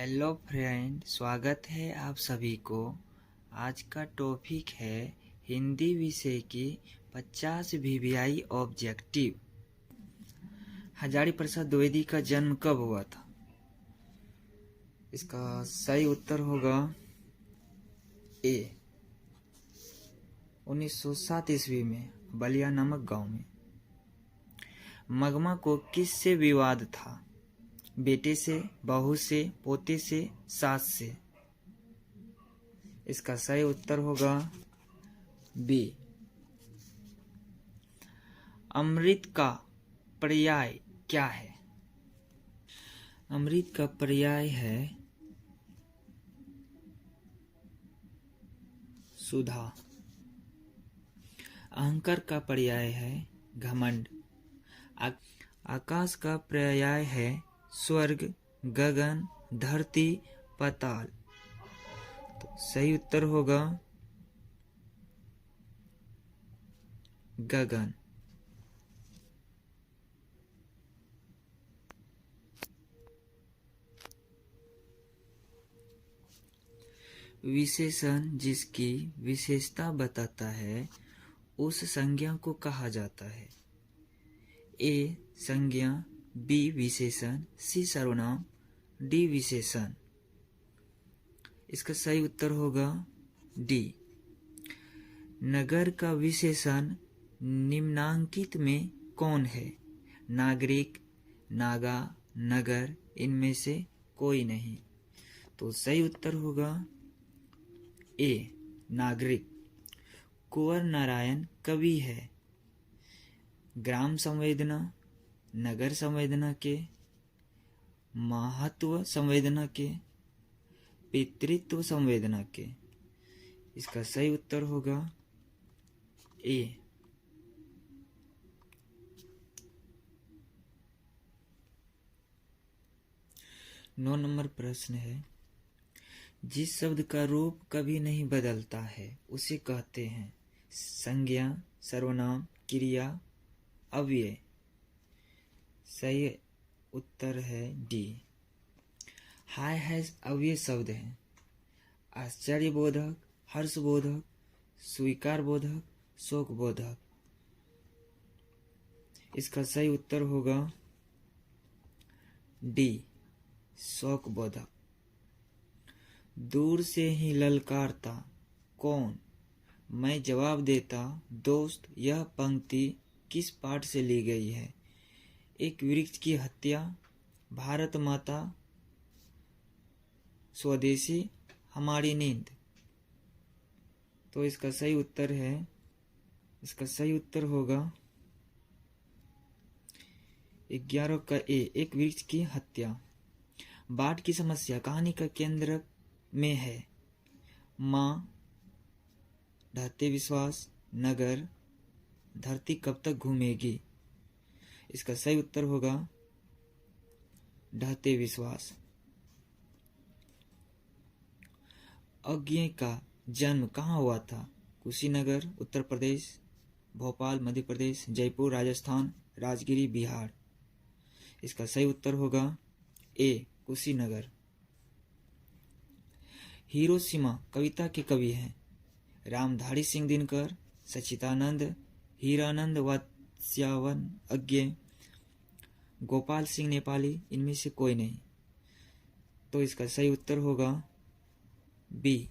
Hello friend, स्वागत है आप सभी को। आज का टॉपिक है हिंदी विषय की 50 वीवीआई ऑब्जेक्टिव। हजारी प्रसाद द्विवेदी का जन्म कब हुआ था? इसका सही उत्तर होगा ए 1907 ईस्वी में बलिया नामक गांव में। मगमा को किससे विवाद था? बेटे से, बहू से, पोते से, सास से? इसका सही उत्तर होगा बी। अमृत का पर्याय क्या है? अमृत का पर्याय है सुधा। अहंकार का पर्याय है घमंड। आकाश का पर्याय है स्वर्ग, गगन, धरती, पाताल। तो सही उत्तर होगा गगन। विशेषण जिसकी विशेषता बताता है उस संज्ञा को कहा जाता है। ए संज्ञा, बी विशेषण, सी सर्वनाम, डी विशेषण। इसका सही उत्तर होगा डी। नगर का विशेषण निम्नांकित में कौन है? नागरिक, नागा, नगर, इनमें से कोई नहीं। तो सही उत्तर होगा ए नागरिक। कुंवर नारायण कवि है। ग्राम संवेदना, नगर संवेदना के, महत्व संवेदना के, पितृत्व संवेदना के? इसका सही उत्तर होगा ए। नौ नंबर प्रश्न है, जिस शब्द का रूप कभी नहीं बदलता है उसे कहते हैं संज्ञा, सर्वनाम, क्रिया, अव्यय? सही उत्तर है डी। हाय है अव्यय शब्द है। आश्चर्यबोधक, हर्षबोधक, स्वीकार बोधक, शोक बोधक? इसका सही उत्तर होगा डी शोक बोधक। दूर से ही ललकारता कौन? मैं जवाब देता दोस्त, यह पंक्ति किस पाठ से ली गई है? एक वृक्ष की हत्या, भारत माता, स्वदेशी, हमारी नींद? तो इसका सही उत्तर होगा 11 का ए, एक वृक्ष की हत्या। बाढ़ की समस्या कहानी का केंद्र में है। माँ, ढहते विश्वास, नगर, धरती कब तक घूमेगी? इसका सही उत्तर होगा ढहते विश्वास। अज्ञेय का जन्म कहाँ हुआ था? कुशीनगर, उत्तर प्रदेश, भोपाल, मध्य प्रदेश, जयपुर, राजस्थान, राजगिरी, बिहार? इसका सही उत्तर होगा ए कुशीनगर। हिरोशिमा कविता के कवि हैं रामधारी सिंह दिनकर, सच्चिदानंद, हीरानंद वात्स्यायन अज्ञेय, गोपाल सिंह नेपाली, इनमें से कोई नहीं। तो इसका सही उत्तर होगा बी।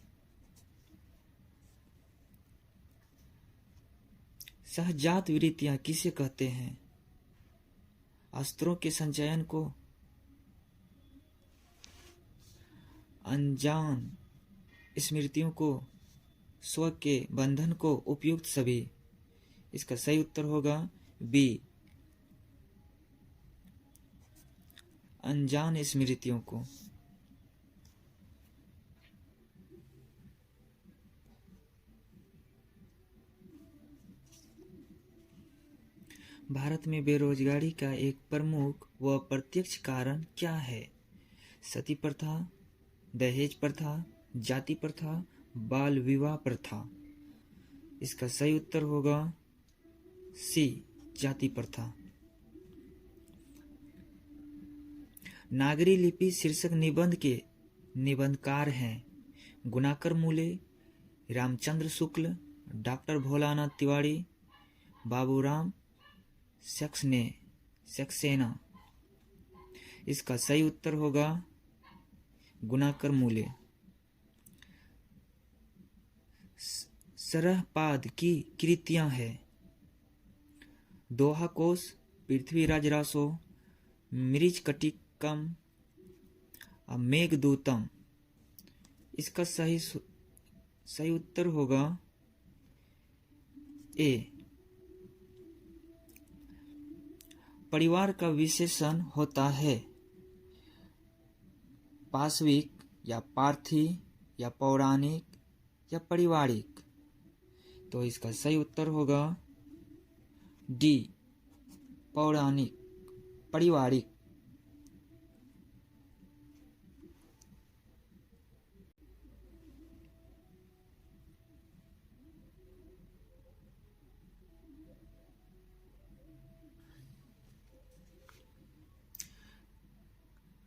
सहजात वृत्तियां किसे कहते हैं? अस्त्रों के संचयन को, अनजान स्मृतियों को, स्व के बंधन को, उपयुक्त सभी? इसका सही उत्तर होगा बी अनजान स्मृतियों को। भारत में बेरोजगारी का एक प्रमुख व प्रत्यक्ष कारण क्या है? सती प्रथा, दहेज प्रथा, जाति प्रथा, बाल विवाह प्रथा? इसका सही उत्तर होगा सी जाति प्रथा। नागरी लिपि शीर्षक निबंध के निबंधकार हैं गुणाकर मूले, रामचंद्र शुक्ल, डॉक्टर भोलानाथ तिवारी, बाबूराम सक्सेना। इसका सही उत्तर होगा गुणाकर मूले। सरहपाद की कृतियां हैं दोहा कोश, पृथ्वीराज रासो, मृच्छकटिकम, मेघदूतम। इसका सही उत्तर होगा ए। परिवार का विशेषण होता है पाशविक या पार्थी या पौराणिक या पारिवारिक। तो इसका सही उत्तर होगा डी, पौराणिक, पारिवारिक।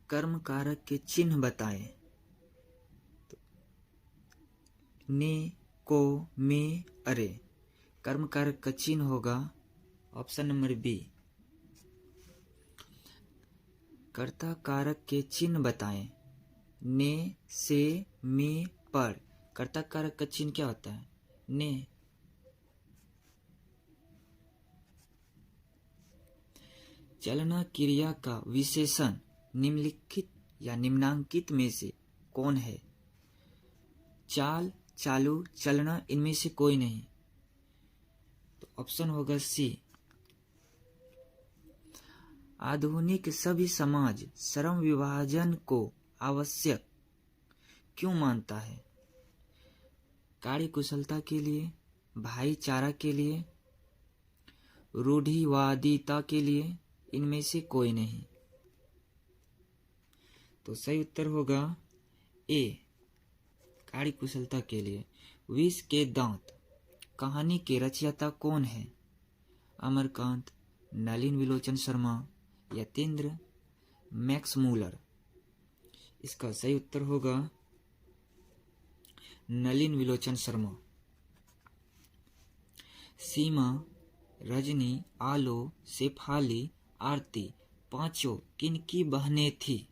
कर्म कारक के चिन्ह बताएं। ने, को, में, अरे। कर्म कारक का चिन्ह होगा ऑप्शन नंबर बी। कर्ता कारक के चिन्ह बताएं। ने, से, में, पर। कर्ता कारक का चिन्ह क्या होता है? ने। चलना क्रिया का विशेषण निम्नलिखित या निम्नांकित में से कौन है? चाल, चालू, चलना, इनमें से कोई नहीं। तो ऑप्शन होगा सी। आधुनिक सभी समाज श्रम विभाजन को आवश्यक क्यों मानता है? कार्य कुशलता के लिए, भाईचारा के लिए, रूढ़िवादिता के लिए, इनमें से कोई नहीं। तो सही उत्तर होगा ए, कार्य कुशलता के लिए। विष के दांत कहानी के रचयिता कौन है? अमरकांत, नलिन विलोचन शर्मा, यतेंद्र मैक्समूलर। इसका सही उत्तर होगा नलिन विलोचन शर्मा। सीमा, रजनी, आलो, शेफाली, आरती पांचों किनकी बहनें थी?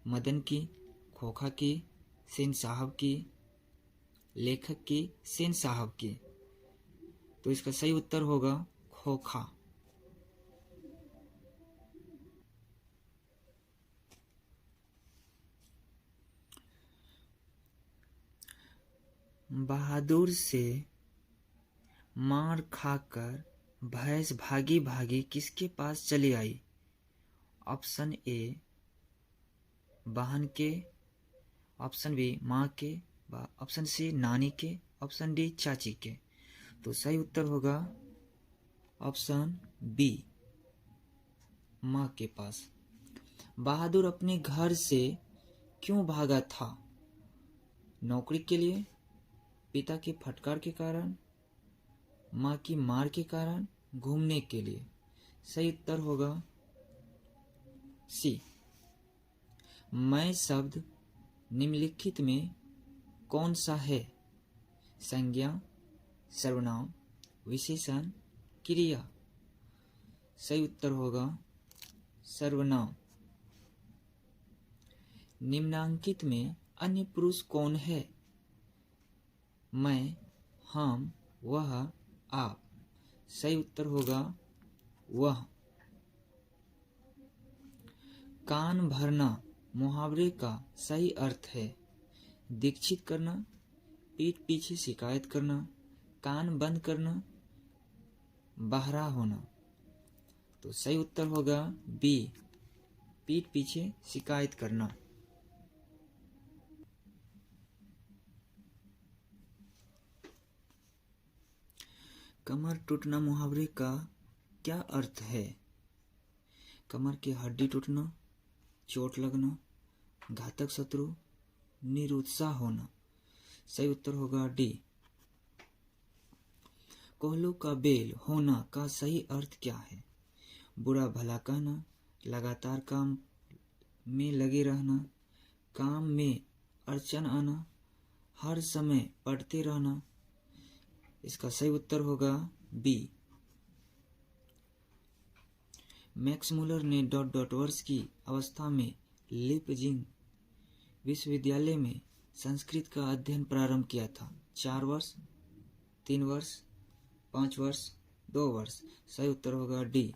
मदन की, खोखा की, सेन साहब की, लेखक की, सेन साहब की। तो इसका सही उत्तर होगा खोखा। बहादुर से मार खाकर भैंस भागी भागी किसके पास चली आई? ऑप्शन ए बहन के, ऑप्शन बी माँ के, ऑप्शन सी नानी के, ऑप्शन डी चाची के। तो सही उत्तर होगा ऑप्शन बी, माँ के पास। बहादुर अपने घर से क्यों भागा था? नौकरी के लिए, पिता के फटकार के कारण, माँ की मार के कारण, घूमने के लिए। सही उत्तर होगा सी। मैं शब्द निम्नलिखित में कौन सा है? संज्ञा, सर्वनाम, विशेषण, क्रिया। सही उत्तर होगा सर्वनाम। निम्नांकित में अन्य पुरुष कौन है? मैं, हम, वह, आप। सही उत्तर होगा वह। कान भरना मुहावरे का सही अर्थ है दीक्षित करना, पीठ पीछे शिकायत करना, कान बंद करना, बहरा होना। तो सही उत्तर होगा बी, पीठ पीछे शिकायत करना। कमर टूटना मुहावरे का क्या अर्थ है? कमर की हड्डी टूटना, चोट लगना, घातक शत्रु, निरुत्साह होना। सही उत्तर होगा डी। कोहलू का बेल होना का सही अर्थ क्या है? बुरा भला कहना, लगातार काम में लगे रहना, काम में अड़चन आना, हर समय पढ़ते रहना। इसका सही उत्तर होगा बी। मैक्स मुलर ने डॉट डॉट वर्ष की अवस्था में लीपजिंग विश्वविद्यालय में संस्कृत का अध्ययन प्रारंभ किया था। 4 वर्ष, 3 वर्ष, 5 वर्ष, 2 वर्ष। सही उत्तर होगा डी।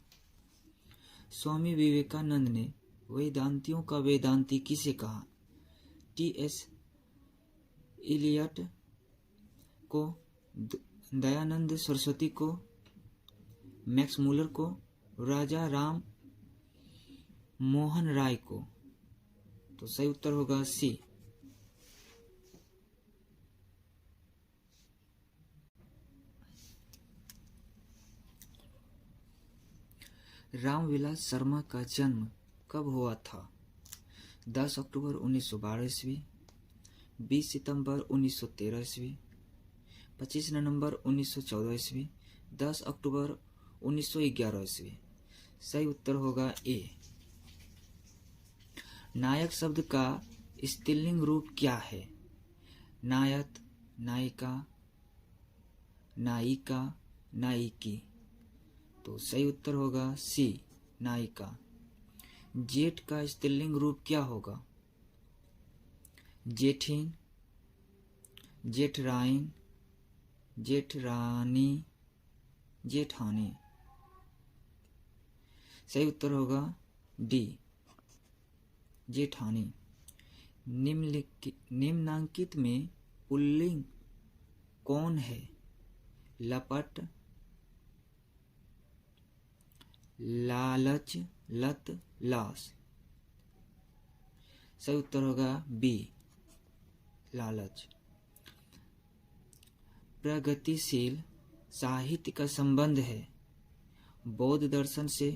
स्वामी विवेकानंद ने वेदांतियों का वेदांती किसे कहा? टी.एस. इलियट को, दयानंद सरस्वती को, मैक्स मुलर को, राजा राम मोहन राय को। तो सही उत्तर होगा सी। रामविलास शर्मा का जन्म कब हुआ था? 10 अक्टूबर 1912 ईस्वी, 20 सितंबर 1913 ईस्वी, 25 नवंबर 1914 ईस्वी, 10 अक्टूबर 1911 ईस्वी। सही उत्तर होगा ए। नायक शब्द का स्त्रीलिंग रूप क्या है? नायक, नायिका, नायिका, नायिकी। तो सही उत्तर होगा सी, नायिका। जेठ का स्त्रीलिंग रूप क्या होगा? जेठिन, जेठराइन, जेठरानी, जेठानी। सही उत्तर होगा डी, जेठानी। निम्नांकित में पुल्लिंग कौन है? लपट, लालच, लत, लाश। सही उत्तर होगा बी, लालच। प्रगतिशील साहित्य का संबंध है बौद्ध दर्शन से,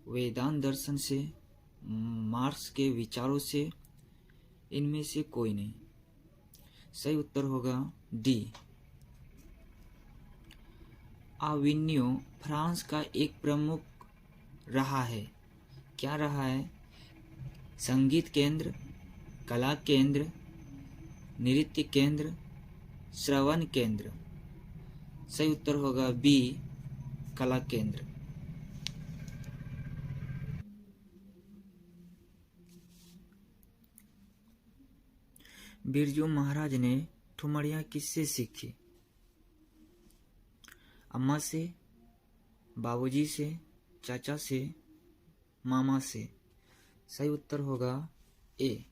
वेदांत दर्शन से, मार्क्स के विचारों से, इनमें से कोई नहीं। सही उत्तर होगा डी। आविन्यो फ्रांस का एक प्रमुख रहा है। क्या रहा है? संगीत केंद्र, कला केंद्र, नृत्य केंद्र, श्रवण केंद्र। सही उत्तर होगा बी, कला केंद्र। बिरजू महाराज ने ठुमरिया किससे सीखी? अम्मा से, बाबूजी से, चाचा से, मामा से। सही उत्तर होगा ए।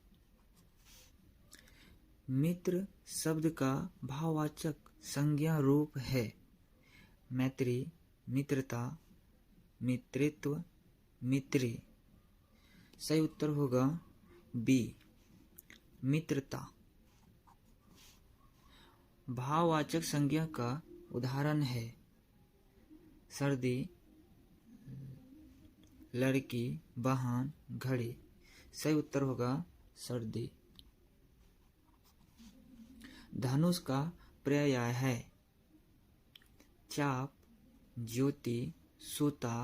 मित्र शब्द का भाववाचक संज्ञा रूप है मैत्री, मित्रता, मित्रित्व, मित्री। सही उत्तर होगा बी, मित्रता। भाववाचक संज्ञा का उदाहरण है सर्दी, लड़की, बहन, घड़ी। सही उत्तर होगा सर्दी। धनुष का पर्याय है चाप, ज्योति, सूता,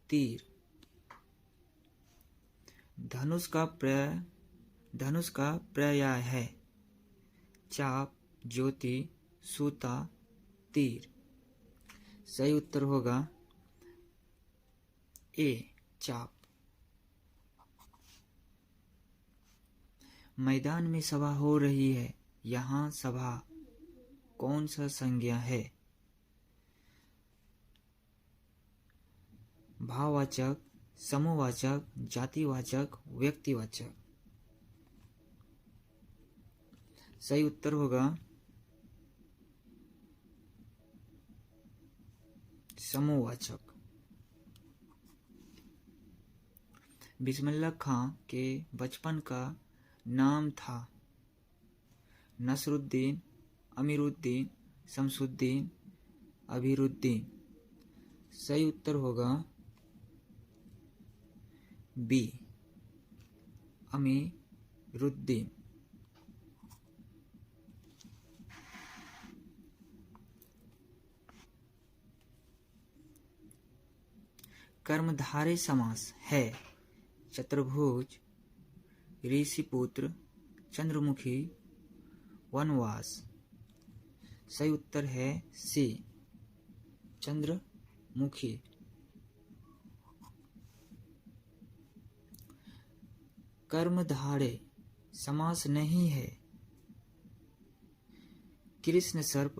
तीर। धनुष का पर्याय है चाप, ज्योति, सूता, तीर। सही उत्तर होगा ए, चाप। मैदान में सभा हो रही है, यहाँ सभा कौन सा संज्ञा है? भाववाचक, समूहवाचक, जातिवाचक, व्यक्तिवाचक। सही उत्तर होगा समूहवाचक। बिस्मिल्लाह खां के बचपन का नाम था नसरुद्दीन, अमीरुद्दीन, शमसुद्दीन, अबीरुद्दीन। सही उत्तर होगा बी, अमीरुद्दीन। कर्मधारय समास है चतुर्भुज, ऋषिपुत्र, चंद्रमुखी वनवास। सही उत्तर है सी, चंद्रमुखी। कर्मधारय समास नहीं है। कृष्ण सर्प,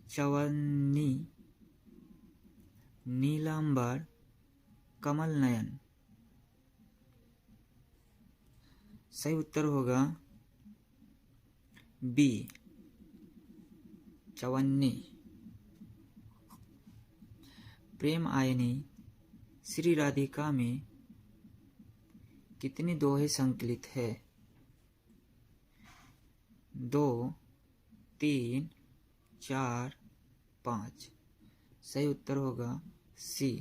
चवन्नी, नीलांबर, कमल नयन। सही उत्तर होगा बी, चवन्नी। प्रेम आयनी श्री राधिका में कितनी दोहे संकलित है? 2, 3, 4, 5। सही उत्तर होगा सी,